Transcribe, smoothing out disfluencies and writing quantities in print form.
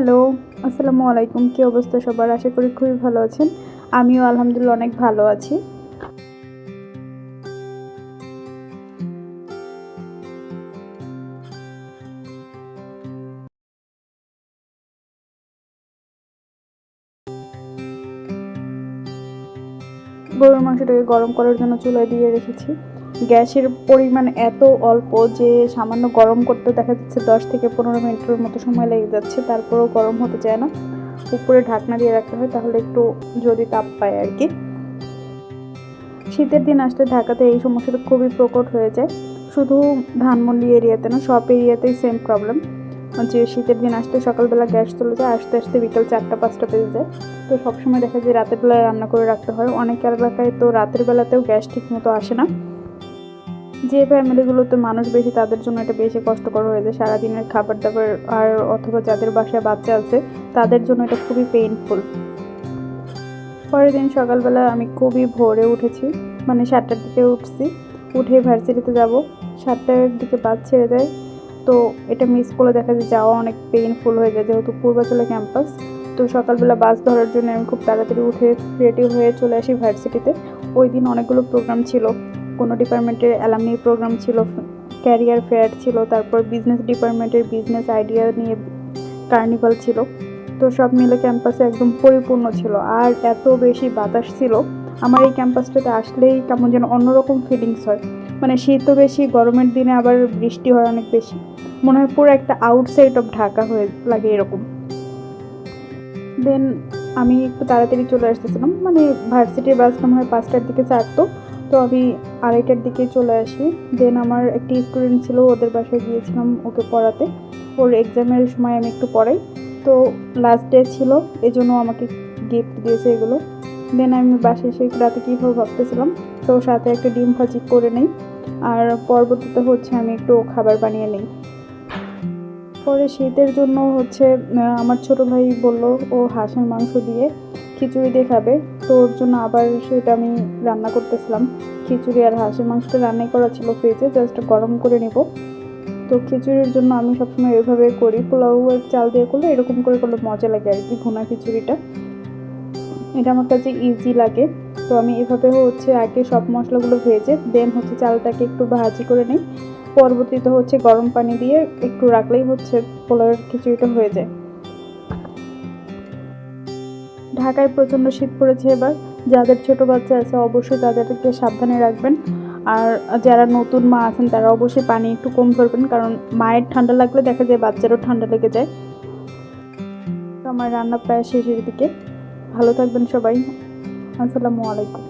Hello, আসসালামু আলাইকুম। কী অবস্থা সবার? আশা করি খুবই ভালো আছেন। আমিও আলহামদুলিল্লাহ অনেক ভালো আছি। গরুর মাংসটাকে গরম করার জন্য চুলায় দিয়ে রেখেছি। গ্যাসের পরিমাণ এত অল্প যে সামান্য গরম করতে দেখা যাচ্ছে 10 থেকে 15 মিনিটের মতো সময় লেগে যাচ্ছে, তারপরেও গরম হতে চায় না। উপরে ঢাকনা দিয়ে রাখতে হয়, তাহলে একটু যদি তাপ পায় আর কি। শীতের দিন আসলে ঢাকাতে এই সমস্যাটা খুবই প্রকট হয়ে যায়। শুধু ধানমন্ডি এরিয়াতে না, সব এরিয়াতেই সেম প্রবলেম। যে শীতের দিন আসতে সকালবেলা গ্যাস চলে যায়, আসতে আসতে বিকেল 4টা-5টা বেজে যায়। তো সবসময় দেখা যায় রাতের বেলায় রান্না করে রাখতে হয়। অনেক এলাকায় তো রাতের বেলাতেও গ্যাস ঠিক মতো আসে না। যে ফ্যামিলিগুলোতে মানুষ বেশি তাদের জন্য এটা বেশি কষ্টকর হয়ে যায়। সারাদিনের খাবার দাবার আর অথবা যাদের বাসায় বাচ্চা আছে তাদের জন্য এটা খুবই পেইনফুল। পরের দিন সকালবেলা আমি খুবই ভোরে উঠেছি, মানে 7টার দিকে উঠছি। উঠে ভার্সিটিতে যাব, 7টার দিকে বাস ছেড়ে দেয়। তো এটা মিস করলে দেখা যায় যাওয়া অনেক পেইনফুল হয়ে যায়, যেহেতু পূর্বাচলে ক্যাম্পাস। তো সকালবেলা বাস ধরার জন্য আমি খুব তাড়াতাড়ি উঠে রেডি হয়ে চলে আসি ভার্সিটিতে। ওই দিন অনেকগুলো প্রোগ্রাম ছিল। কোনো ডিপার্টমেন্টের অ্যালামনি প্রোগ্রাম ছিল, ক্যারিয়ার ফেয়ার ছিল, তারপর বিজনেস ডিপার্টমেন্টের বিজনেস আইডিয়া নিয়ে কার্নিভাল ছিল। তো সব মিলে ক্যাম্পাসে একদম পরিপূর্ণ ছিল, আর এত বেশি বাতাস ছিল। আমার এই ক্যাম্পাসটাতে আসলেই কেমন যেন অন্যরকম ফিলিংস হয়। মানে শীতও বেশি, গরমের দিনে আবার বৃষ্টি হয় অনেক বেশি। মনে হয় পুরো একটা আউটসাইড অফ ঢাকা হয়ে লাগে এরকম। দেন আমি একটু তাড়াতাড়ি চলে আসতেছিলাম, মানে ভার্সিটির বাস মনে হয় 5টার দিকে ছাড়তো। তো আমি 2:30টার দিকে চলে আসি। দেন আমার একটি স্টুডেন্ট ছিল, ওদের বাসায় গিয়েছিলাম ওকে পড়াতে। ওর এক্সামের সময় আমি একটু পড়াই। তো লাস্ট ডে ছিল, এজন্য আমাকে গিফট দিয়েছে এগুলো। দেন আমি বাসায় এসে রাতে কী খাবো ভাবতেছিলাম, তো সাথে একটা ডিম ভাজি করে নেই। আর পরবর্তীতে হচ্ছে আমি একটু খাবার বানিয়ে নিই। পরে শীতের জন্য হচ্ছে আমার ছোট ভাই বলল ও হাঁসের মাংস দিয়ে খিচুড়ি দিয়ে খাবে। তো ওর জন্য আবার সেটা আমি রান্না করতেছিলাম। খিচুড়ি আর হাঁসের মাংসটা রান্নাই করা ছিল ফ্রিজে, জাস্ট গরম করে নেব। তো খিচুড়ির জন্য আমি সবসময় এভাবে করি, পোলাওয়ের চাল দিয়ে করলে এরকম করে করলে মজা লাগে আর কি। ভুনা খিচুড়িটা এটা আমার কাছে ইজি লাগে। তো আমি এভাবে হচ্ছে আগে সব মশলাগুলো ভেজে দেন হচ্ছে চালটাকে একটু ভাজি করে নিই। পরবর্তীতে হচ্ছে গরম পানি দিয়ে একটু রাখলেই হচ্ছে পোলাওয়ের খিচুড়িটা হয়ে যায়। ঢাকায় প্রচণ্ড শীত পড়েছে এবার। যাদের ছোট বাচ্চা আছে অবশ্যই তাদেরকে সাবধানে রাখবেন। আর যারা নতুন মা আছেন তারা অবশ্যই পানি একটু কম ধরবেন, কারণ মায়ের ঠান্ডা লাগলে দেখা যায় বাচ্চারও ঠান্ডা লেগে যায়। তো আমার রান্না প্রায় শেষের দিকে। ভালো থাকবেন সবাই। আসসালামু আলাইকুম।